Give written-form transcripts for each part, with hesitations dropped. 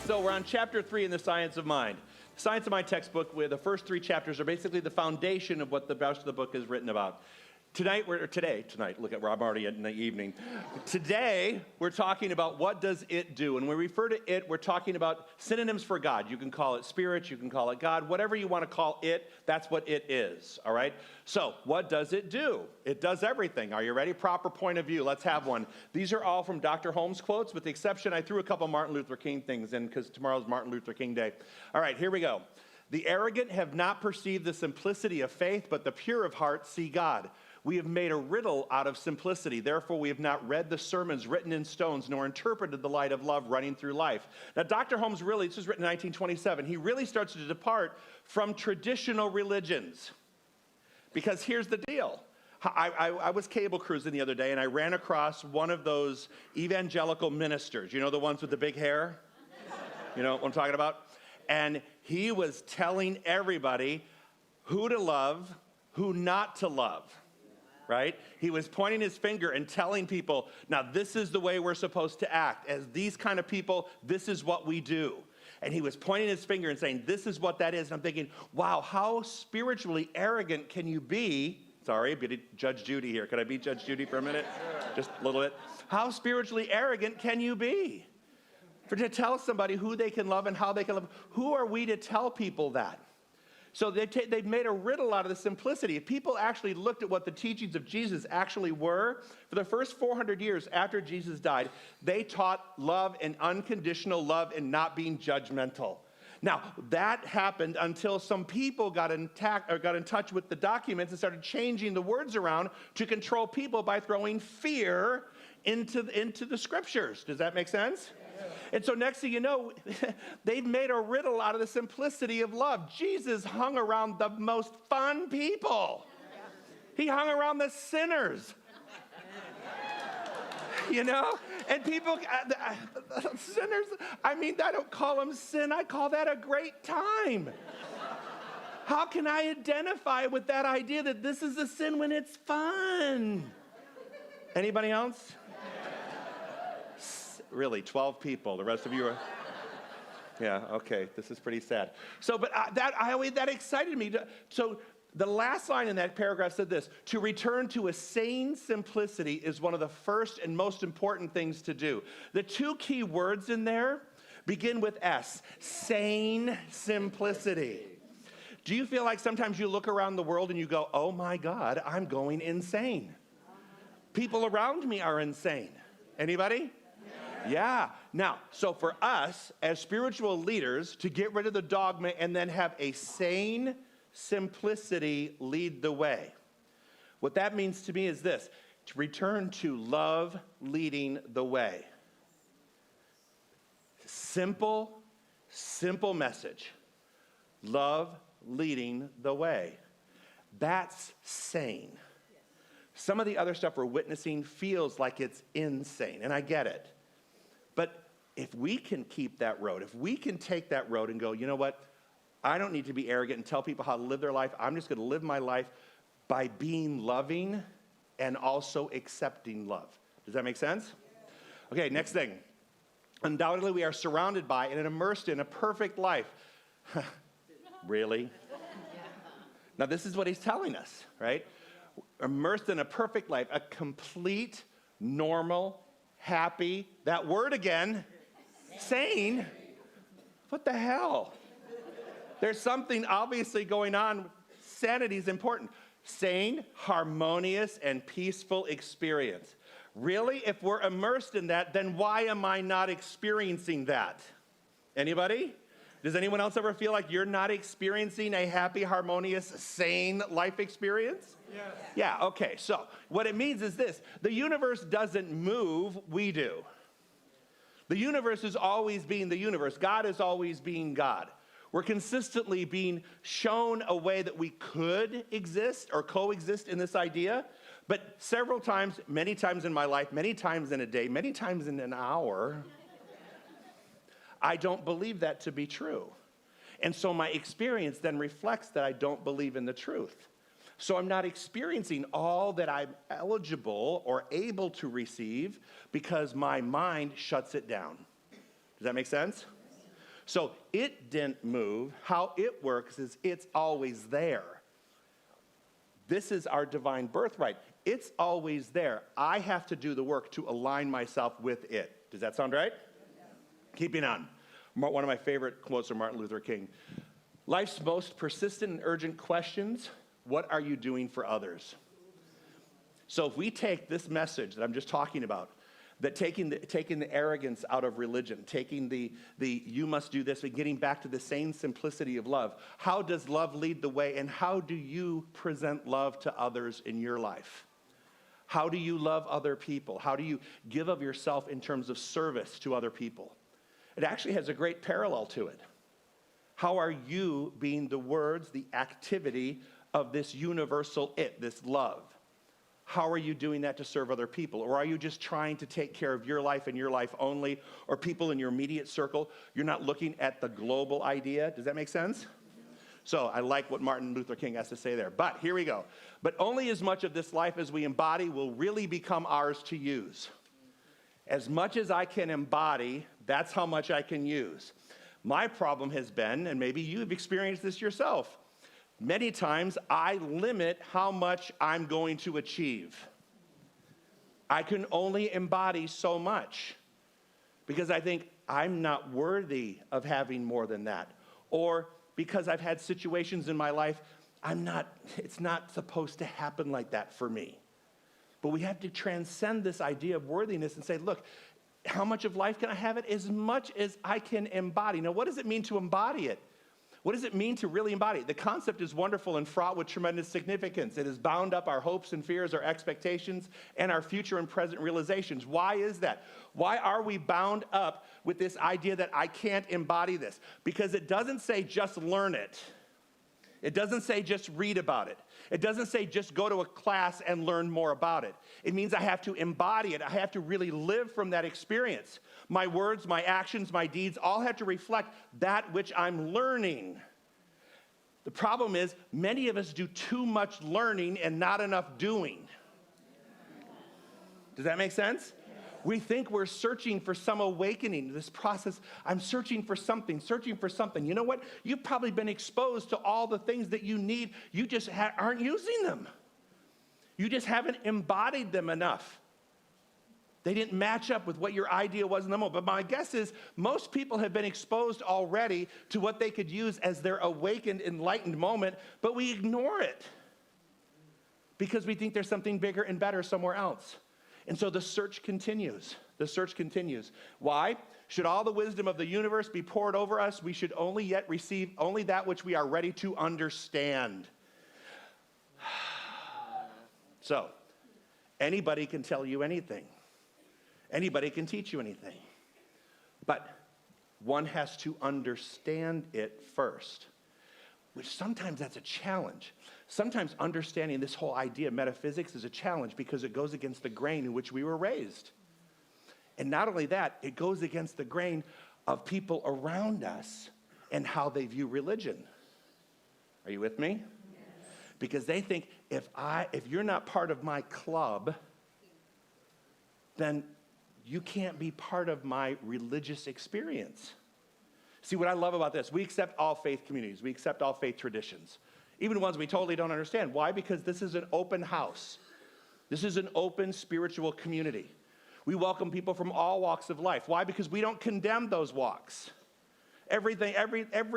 So we're on chapter 3 in the Science of Mind. The Science of Mind textbook, where the first 3 chapters are basically the foundation of what the rest of the book is written about. Tonight, look at Rob already in the evening. Today, we're talking about what does it do. And when we refer to it, we're talking about synonyms for God. You can call it spirit, you can call it God, whatever you want to call it, that's what it is, all right? So, what does it do? It does everything. Are you ready? Proper point of view. Let's have one. These are all from Dr. Holmes quotes, with the exception, I threw a couple Martin Luther King things in because tomorrow's Martin Luther King Day. All right, here we go. The arrogant have not perceived the simplicity of faith, but the pure of heart see God. We have made a riddle out of simplicity. Therefore, we have not read the sermons written in stones, nor interpreted the light of love running through life. Now, Dr. Holmes really, this was written in 1927, he really starts to depart from traditional religions. Because here's the deal. I was cable cruising the other day, and I ran across one of those evangelical ministers. You know, the ones with the big hair? You know what I'm talking about? And he was telling everybody who to love, who not to love. Right? He was pointing his finger and telling people, now this is the way we're supposed to act. As these kind of people, this is what we do. And he was pointing his finger and saying, this is what that is. And I'm thinking, wow, how spiritually arrogant can you be? Sorry, Judge Judy here. Could I be Judge Judy for a minute? Just a little bit. How spiritually arrogant can you be? To tell somebody who they can love and how they can love. Who are we to tell people that? So they've made a riddle out of the simplicity. If people actually looked at what the teachings of Jesus actually were, for the first 400 years after Jesus died, they taught love and unconditional love and not being judgmental. Now, that happened until some people got in touch with the documents and started changing the words around to control people by throwing fear into the scriptures. Does that make sense? And so next thing you know, they've made a riddle out of the simplicity of love. Jesus hung around the most fun people. He hung around the sinners. You know? And people, sinners, I don't call them sin. I call that a great time. How can I identify with that idea that this is a sin when it's fun? Anybody else? Really, 12 people. The rest of you are... Yeah, okay, this is pretty sad. So, but that excited me. So the last line in that paragraph said this: to return to a sane simplicity is one of the first and most important things to do. The 2 key words in there begin with S, sane simplicity. Do you feel like sometimes you look around the world and you go, oh my God, I'm going insane? People around me are insane. Anybody? Yeah. Now, so for us as spiritual leaders to get rid of the dogma and then have a sane simplicity lead the way. What that means to me is this: to return to love leading the way. Simple message. Love leading the way. That's sane. Some of the other stuff we're witnessing feels like it's insane, and I get it. But if we can keep that road, if we can take that road and go, you know what? I don't need to be arrogant and tell people how to live their life. I'm just going to live my life by being loving and also accepting love. Does that make sense? Okay, next thing. Undoubtedly, we are surrounded by and immersed in a perfect life. Really? Now, this is what he's telling us, right? Immersed in a perfect life, a complete, normal, happy, that word again, sane. What the hell? There's something obviously going on. Sanity is important. Sane, harmonious, and peaceful experience. Really? If we're immersed in that, then why am I not experiencing that? Anybody? Does anyone else ever feel like you're not experiencing a happy, harmonious, sane life experience? Yes. Yeah, okay. So what it means is this: the universe doesn't move, we do. The universe is always being the universe. God is always being God. We're consistently being shown a way that we could exist or coexist in this idea, but several times, many times in my life, many times in a day, many times in an hour, I don't believe that to be true. And so my experience then reflects that I don't believe in the truth. So I'm not experiencing all that I'm eligible or able to receive because my mind shuts it down. Does that make sense? So it didn't move. How it works is it's always there. This is our divine birthright. It's always there. I have to do the work to align myself with it. Does that sound right? Yeah. Keeping on. One of my favorite quotes from Martin Luther King. Life's most persistent and urgent questions, what are you doing for others? So if we take this message that I'm just talking about, that taking the arrogance out of religion, taking the you must do this, and getting back to the same simplicity of love, how does love lead the way, and how do you present love to others in your life? How do you love other people? How do you give of yourself in terms of service to other people? It actually has a great parallel to it. How are you being the words, the activity of this universal it, this love? How are you doing that to serve other people? Or are you just trying to take care of your life and your life only, or people in your immediate circle? You're not looking at the global idea. Does that make sense? So I like what Martin Luther King has to say there. But here we go. But only as much of this life as we embody will really become ours to use. As much as I can embody, that's how much I can use. My problem has been, and maybe you've experienced this yourself, many times I limit how much I'm going to achieve. I can only embody so much because I think I'm not worthy of having more than that. Or because I've had situations in my life, it's not supposed to happen like that for me. But we have to transcend this idea of worthiness and say, look, how much of life can I have it? As much as I can embody. Now, what does it mean to embody it? What does it mean to really embody it? The concept is wonderful and fraught with tremendous significance. It has bound up our hopes and fears, our expectations, and our future and present realizations. Why is that? Why are we bound up with this idea that I can't embody this? Because it doesn't say just learn it. It doesn't say just read about it. It doesn't say just go to a class and learn more about it. It means I have to embody it. I have to really live from that experience. My words, my actions, my deeds all have to reflect that which I'm learning. The problem is many of us do too much learning and not enough doing. Does that make sense? We think we're searching for some awakening. This process, I'm searching for something. You know what? You've probably been exposed to all the things that you need. You just aren't using them. You just haven't embodied them enough. They didn't match up with what your idea was in the moment. But my guess is most people have been exposed already to what they could use as their awakened, enlightened moment, but we ignore it because we think there's something bigger and better somewhere else. And so the search continues. Why? Should all the wisdom of the universe be poured over us, we should only yet receive only that which we are ready to understand. So, anybody can tell you anything. Anybody can teach you anything. But one has to understand it first, which sometimes that's a challenge. Sometimes understanding this whole idea of metaphysics is a challenge because it goes against the grain in which we were raised. And not only that, it goes against the grain of people around us and how they view religion. Are you with me? Yes. Because they think if you're not part of my club, then you can't be part of my religious experience. See, what I love about this, we accept all faith communities. We accept all faith traditions. Even ones we totally don't understand. Why? Because this is an open house. This is an open spiritual community. We welcome people from all walks of life. Why? Because we don't condemn those walks. Every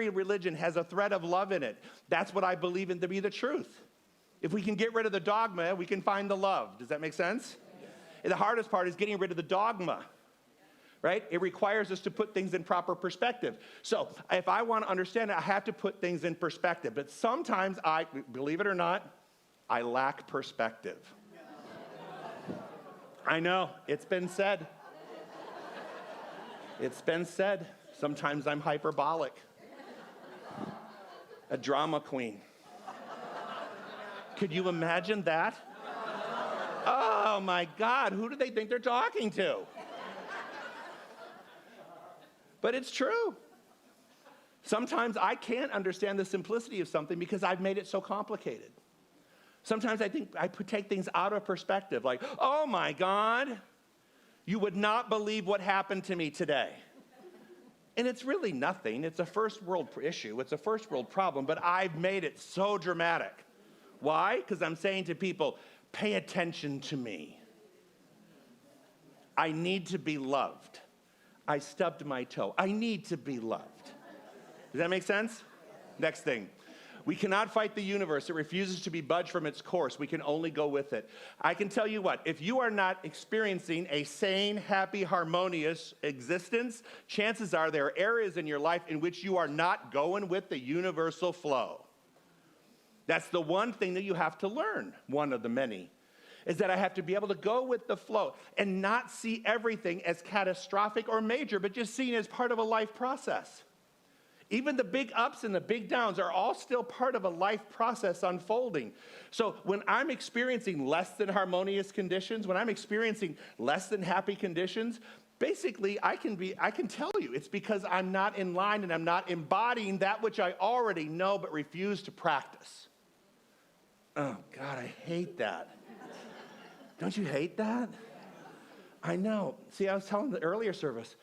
religion has a thread of love in it. That's what I believe in to be the truth. If we can get rid of the dogma, we can find the love. Does that make sense? Yes. And the hardest part is getting rid of the dogma. Right? It requires us to put things in proper perspective. So if I want to understand it, I have to put things in perspective. But sometimes believe it or not, I lack perspective. I know, it's been said. It's been said. Sometimes I'm hyperbolic. A drama queen. Could you imagine that? Oh my God, who do they think they're talking to? But it's true. Sometimes I can't understand the simplicity of something because I've made it so complicated. Sometimes I think I take things out of perspective, like, oh my God, you would not believe what happened to me today. And it's really nothing. It's a first world issue. It's a first world problem, but I've made it so dramatic. Why? Because I'm saying to people, pay attention to me. I need to be loved. I stubbed my toe. I need to be loved. Does that make sense? Next thing. We cannot fight the universe. It refuses to be budged from its course. We can only go with it. I can tell you what, if you are not experiencing a sane, happy, harmonious existence, chances are there are areas in your life in which you are not going with the universal flow. That's the one thing that you have to learn, one of the many, is that I have to be able to go with the flow and not see everything as catastrophic or major, but just seen as part of a life process. Even the big ups and the big downs are all still part of a life process unfolding. So when I'm experiencing less than harmonious conditions, when I'm experiencing less than happy conditions, basically I can tell you it's because I'm not in line and I'm not embodying that which I already know but refuse to practice. Oh, God, I hate that. Don't you hate that? I know. See, I was telling the earlier service,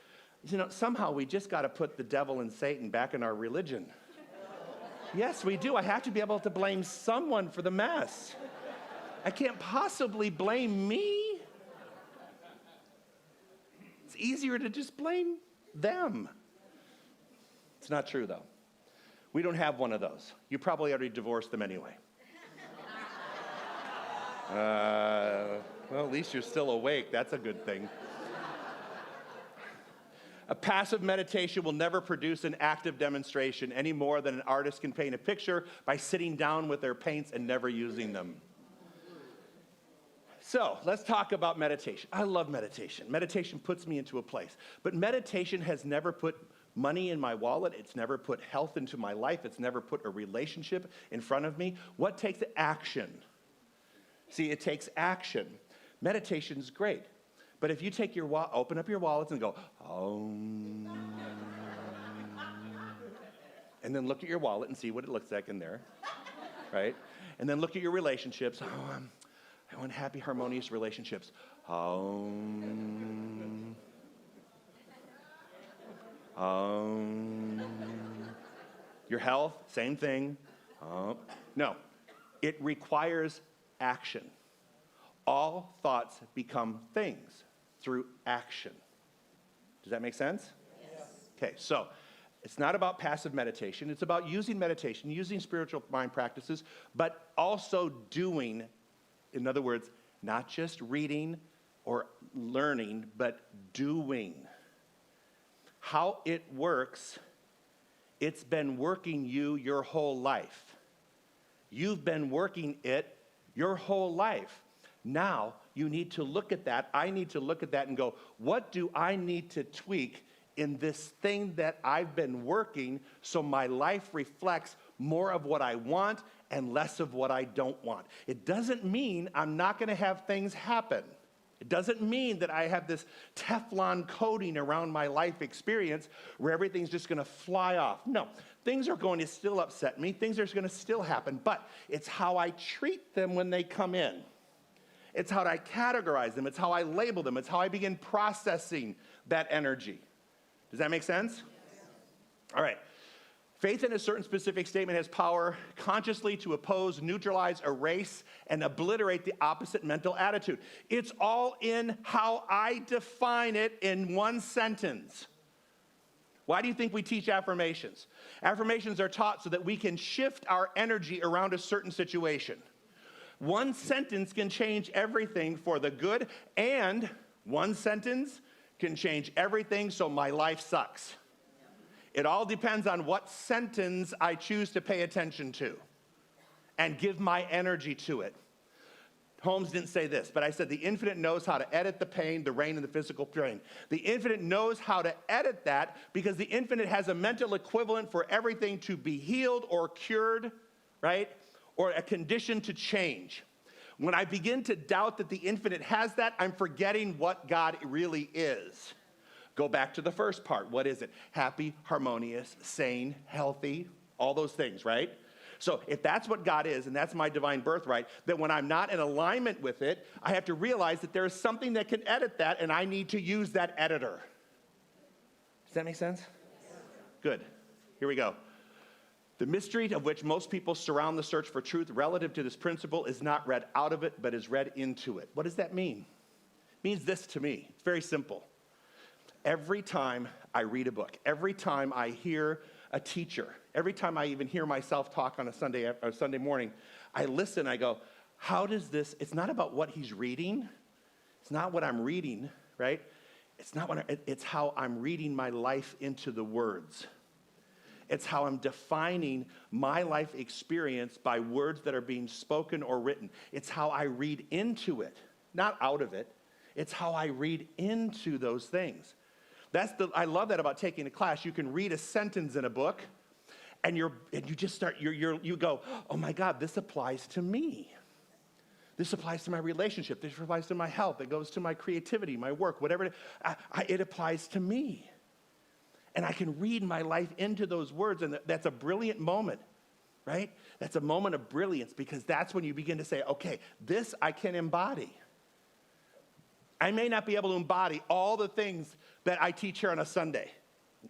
somehow we just got to put the devil and Satan back in our religion. Yes, we do. I have to be able to blame someone for the mess. I can't possibly blame me. It's easier to just blame them. It's not true, though. We don't have one of those. You probably already divorced them anyway. Well, at least you're still awake. That's a good thing. A passive meditation will never produce an active demonstration any more than an artist can paint a picture by sitting down with their paints and never using them. So let's talk about meditation. I love meditation. Meditation puts me into a place. But meditation has never put money in my wallet. It's never put health into my life. It's never put a relationship in front of me. What takes action? See, it takes action. Meditation's great. But if you take open up your wallets and go, and then look at your wallet and see what it looks like in there, right? And then look at your relationships. I want happy, harmonious relationships. Your health, same thing. No, it requires action. All thoughts become things through action. Does that make sense? Yes. Okay, so it's not about passive meditation. It's about using meditation, using spiritual mind practices, but also doing, in other words, not just reading or learning, but doing. How it works, it's been working you your whole life. You've been working it your whole life. Now, you need to look at that. I need to look at that and go, what do I need to tweak in this thing that I've been working so my life reflects more of what I want and less of what I don't want? It doesn't mean I'm not going to have things happen. It doesn't mean that I have this Teflon coating around my life experience where everything's just going to fly off. No, things are going to still upset me. Things are going to still happen, but it's how I treat them when they come in. It's how I categorize them. It's how I label them. It's how I begin processing that energy. Does that make sense? Yes. All right. Faith in a certain specific statement has power consciously to oppose, neutralize, erase, and obliterate the opposite mental attitude. It's all in how I define it in one sentence. Why do you think we teach affirmations? Affirmations are taught so that we can shift our energy around a certain situation. One sentence can change everything for the good, and one sentence can change everything so my life sucks. It all depends on what sentence I choose to pay attention to and give my energy to it. Holmes didn't say this, but I said the infinite knows how to edit the pain, the rain, and the physical pain. The infinite knows how to edit that because the infinite has a mental equivalent for everything to be healed or cured, right? Or a condition to change. When I begin to doubt that the infinite has that, I'm forgetting what God really is. Go back to the first part. What is it? Happy, harmonious, sane, healthy, all those things, right? So if that's what God is, and that's my divine birthright, then when I'm not in alignment with it, I have to realize that there is something that can edit that, and I need to use that editor. Does that make sense? Good. Here we go. The mystery of which most people surround the search for truth relative to this principle is not read out of it, but is read into it. What does that mean? It means this to me. It's very simple. Every time I read a book, every time I hear a teacher, every time I even hear myself talk on a Sunday morning, I listen, I go, how does this, it's not about what he's reading. It's not what I'm reading, right? It's how I'm reading my life into the words. It's how I'm defining my life experience by words that are being spoken or written. It's how I read into it, not out of it. It's how I read into those things. I love that about taking a class. You can read a sentence in a book, and you go, oh my God, this applies to me. This applies to my relationship. This applies to my health. It goes to my creativity, my work, whatever. It applies to me. And I can read my life into those words, and that's a brilliant moment, right? That's a moment of brilliance, because that's when you begin to say, okay, this I can embody. I may not be able to embody all the things that I teach here on a Sunday.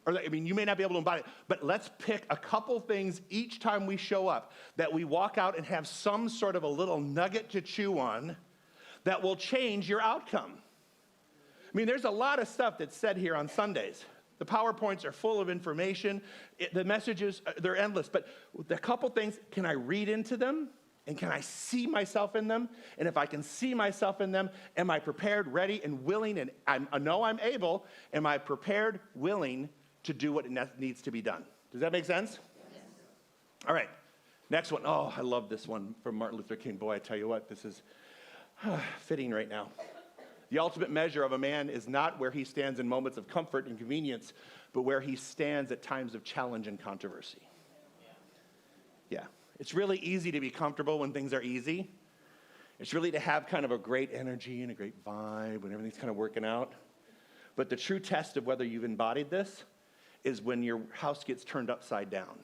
You may not be able to embody it, but let's pick a couple things each time we show up that we walk out and have some sort of a little nugget to chew on that will change your outcome. There's a lot of stuff that's said here on Sundays. The PowerPoints are full of information. The messages, they're endless. But the couple things, can I read into them? And can I see myself in them? And if I can see myself in them, am I prepared, ready, and willing? And I know I'm able. Am I prepared, willing to do what needs to be done? Does that make sense? Yes. All right. Next one. Oh, I love this one from Martin Luther King. Boy, I tell you what, this is fitting right now. The ultimate measure of a man is not where he stands in moments of comfort and convenience, but where he stands at times of challenge and controversy. Yeah. It's really easy to be comfortable when things are easy. It's really to have kind of a great energy and a great vibe when everything's kind of working out. But the true test of whether you've embodied this is when your house gets turned upside down.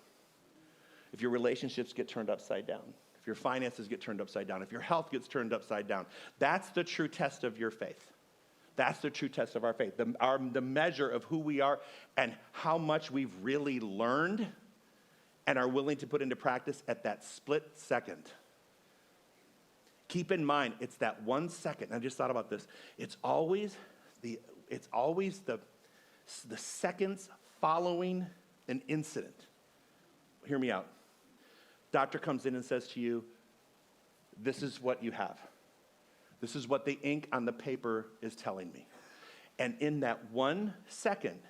If your relationships get turned upside down. If your finances get turned upside down. If your health gets turned upside down. That's the true test of your faith. That's the true test of our faith. The measure of who we are and how much we've really learned and are willing to put into practice at that split second. Keep in mind, it's that 1 second. I just thought about this. It's always the seconds following an incident. Hear me out. Doctor comes in and says to you, this is what you have. This is what the ink on the paper is telling me. And in that 1 second,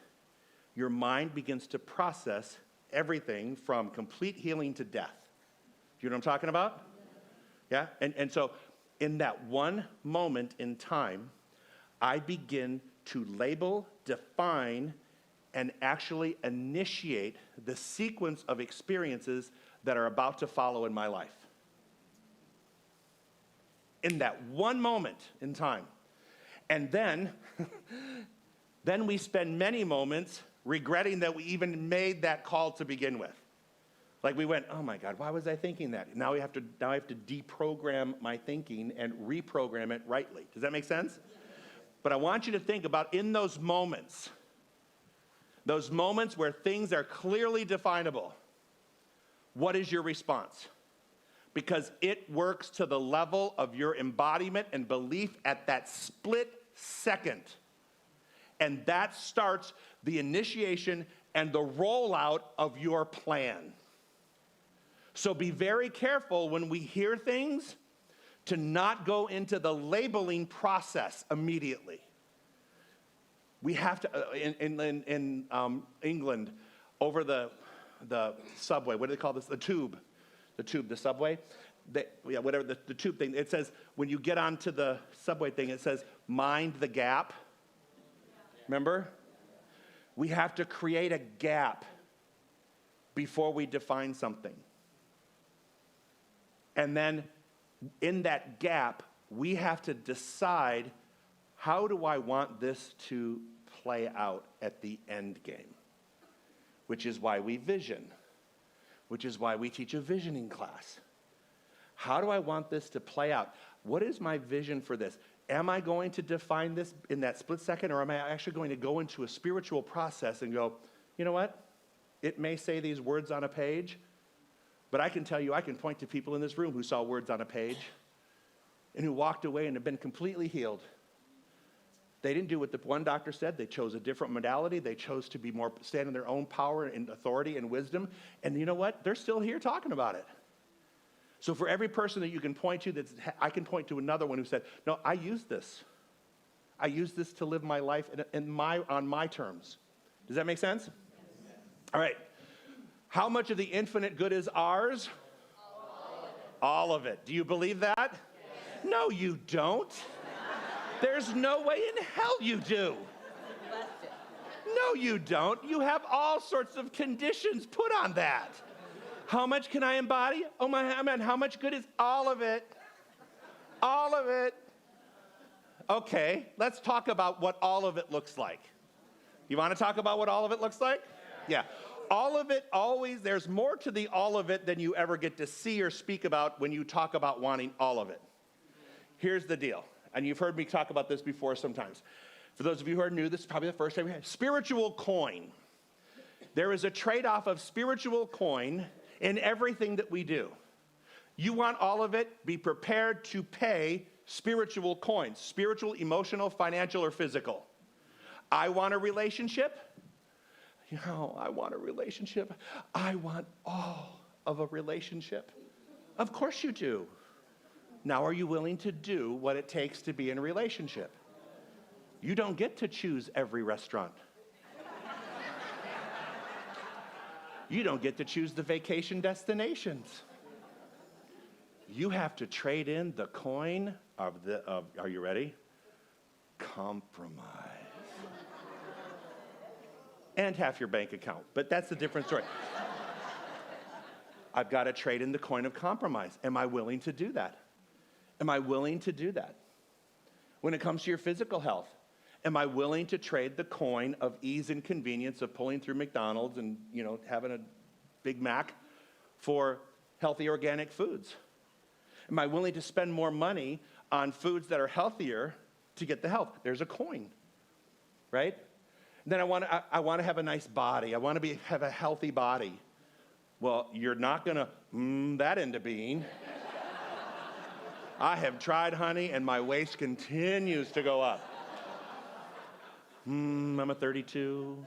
your mind begins to process everything from complete healing to death. Do you know what I'm talking about? Yeah? And so in that one moment in time, I begin to label, define, and actually initiate the sequence of experiences that are about to follow in my life. In that one moment in time. And then we spend many moments regretting that we even made that call to begin with. Like we went, oh my God, why was I thinking that? Now I have to deprogram my thinking and reprogram it rightly. Does that make sense? But I want you to think about in those moments where things are clearly definable, what is your response? Because it works to the level of your embodiment and belief at that split second. And that starts the initiation and the rollout of your plan. So be very careful when we hear things to not go into the labeling process immediately. We have to, in England, over the subway, what do they call this? The subway. The tube thing. It says, when you get onto the subway thing, it says, mind the gap. Remember? We have to create a gap before we define something. And then in that gap, we have to decide, how do I want this to play out at the end game? Which is why we vision. Which is why we teach a visioning class. How do I want this to play out? What is my vision for this? Am I going to define this in that split second, or am I actually going to go into a spiritual process and go, you know what? It may say these words on a page, but I can tell you, I can point to people in this room who saw words on a page and who walked away and have been completely healed. They didn't do what the one doctor said. They chose a different modality. They chose to be more, stand in their own power and authority and wisdom. And you know what? They're still here talking about it. So for every person that you can point to, I can point to another one who said, no, I use this. I use this to live my life on my terms. Does that make sense? Yes. All right. How much of the infinite good is ours? All of it. Do you believe that? Yes. No, you don't. There's no way in hell you do. No, you don't. You have all sorts of conditions put on that. How much can I embody? Oh my man, how much good is all of it? All of it. Okay, let's talk about what all of it looks like. You want to talk about what all of it looks like? Yeah. All of it always, there's more to the all of it than you ever get to see or speak about when you talk about wanting all of it. Here's the deal. And you've heard me talk about this before sometimes. For those of you who are new, this is probably the first time we have spiritual coin. There is a trade-off of spiritual coin in everything that we do. You want all of it, be prepared to pay spiritual coins, spiritual, emotional, financial, or physical. I want a relationship. I want a relationship. I want all of a relationship. Of course you do. Now, are you willing to do what it takes to be in a relationship? You don't get to choose every restaurant. You don't get to choose the vacation destinations. You have to trade in the coin of are you ready? Compromise. And half your bank account, but that's a different story. I've got to trade in the coin of compromise. Am I willing to do that? Am I willing to do that? When it comes to your physical health, am I willing to trade the coin of ease and convenience of pulling through McDonald's and, having a Big Mac for healthy organic foods? Am I willing to spend more money on foods that are healthier to get the health? There's a coin, right? Then I want to have a nice body. I want to have a healthy body. Well, you're not going to that into being. I have tried, honey, and my waist continues to go up. I'm a 32.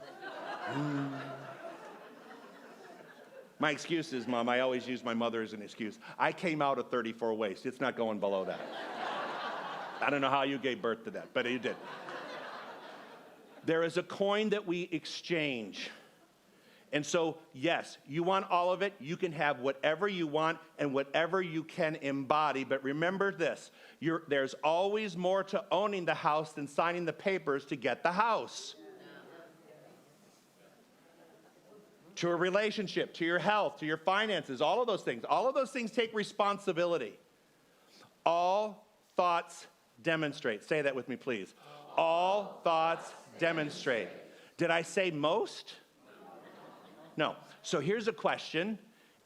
My excuse is, Mom, I always use my mother as an excuse. I came out a 34 waist. It's not going below that. I don't know how you gave birth to that, but you did. There is a coin that we exchange. And so, yes, you want all of it. You can have whatever you want and whatever you can embody. But remember this, there's always more to owning the house than signing the papers to get the house. To a relationship, to your health, to your finances, all of those things. All of those things take responsibility. All thoughts demonstrate. Say that with me, please. All thoughts demonstrate. Did I say most? No. So here's a question.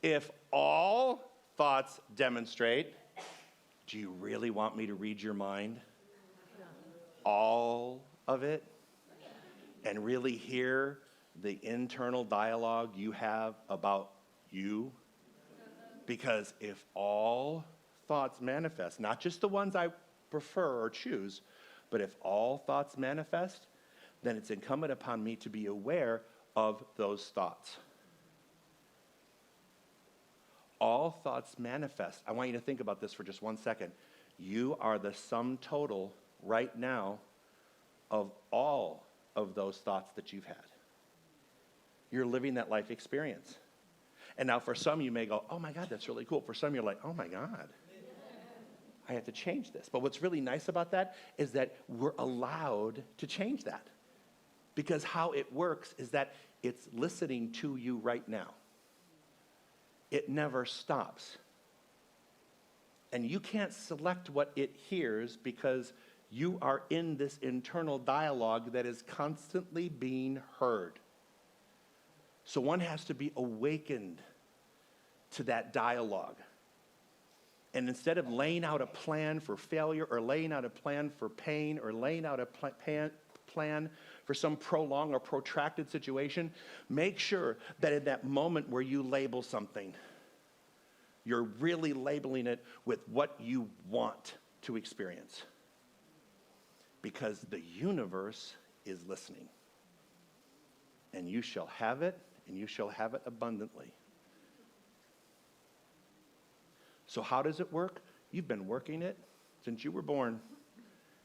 If all thoughts demonstrate, do you really want me to read your mind? All of it? And really hear the internal dialogue you have about you? Because if all thoughts manifest, not just the ones I prefer or choose, but if all thoughts manifest, then it's incumbent upon me to be aware of those thoughts. All thoughts manifest. I want you to think about this for just 1 second. You are the sum total right now of all of those thoughts that you've had. You're living that life experience. And now for some you may go, oh my God, that's really cool. For some you're like, oh my God, I have to change this. But what's really nice about that is that we're allowed to change that. Because how it works is that it's listening to you right now. It never stops. And you can't select what it hears because you are in this internal dialogue that is constantly being heard. So one has to be awakened to that dialogue. And instead of laying out a plan for failure or laying out a plan for pain or laying out a plan for some prolonged or protracted situation, make sure that in that moment where you label something, you're really labeling it with what you want to experience. Because the universe is listening. And you shall have it, and you shall have it abundantly. So how does it work? You've been working it since you were born.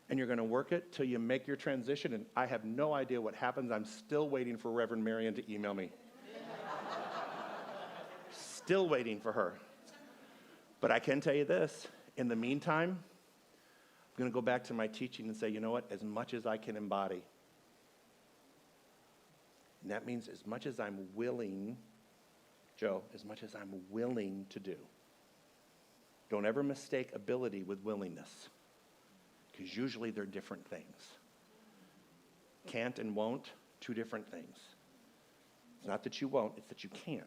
And you're going to work it till you make your transition. And I have no idea what happens. I'm still waiting for Reverend Marion to email me. Still waiting for her. But I can tell you this. In the meantime, I'm going to go back to my teaching and say, you know what? As much as I can embody. And that means as much as I'm willing, Joe, as much as I'm willing to do. Don't ever mistake ability with willingness. Because usually they're different things. Can't and won't, two different things. It's not that you won't, it's that you can't.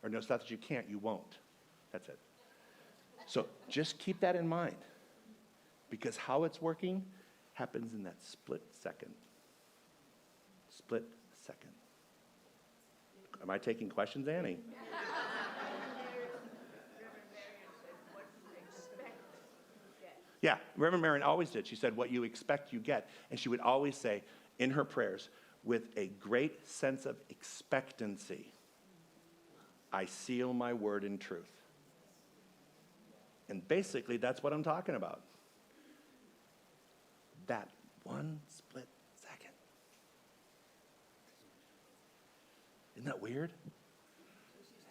Or no, it's not that you can't, you won't. That's it. So just keep that in mind. Because how it's working happens in that split second. Split second. Am I taking questions, Annie? Yeah, Reverend Marion always did. She said, what you expect, you get. And she would always say in her prayers, with a great sense of expectancy, I seal my word in truth. And basically, that's what I'm talking about. That one split second. Isn't that weird?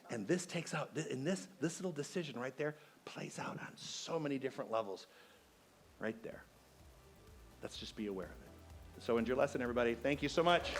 And this takes out, and this little decision right there plays out on so many different levels. Right there. Let's just be aware of it. So, enjoy your lesson, everybody. Thank you so much.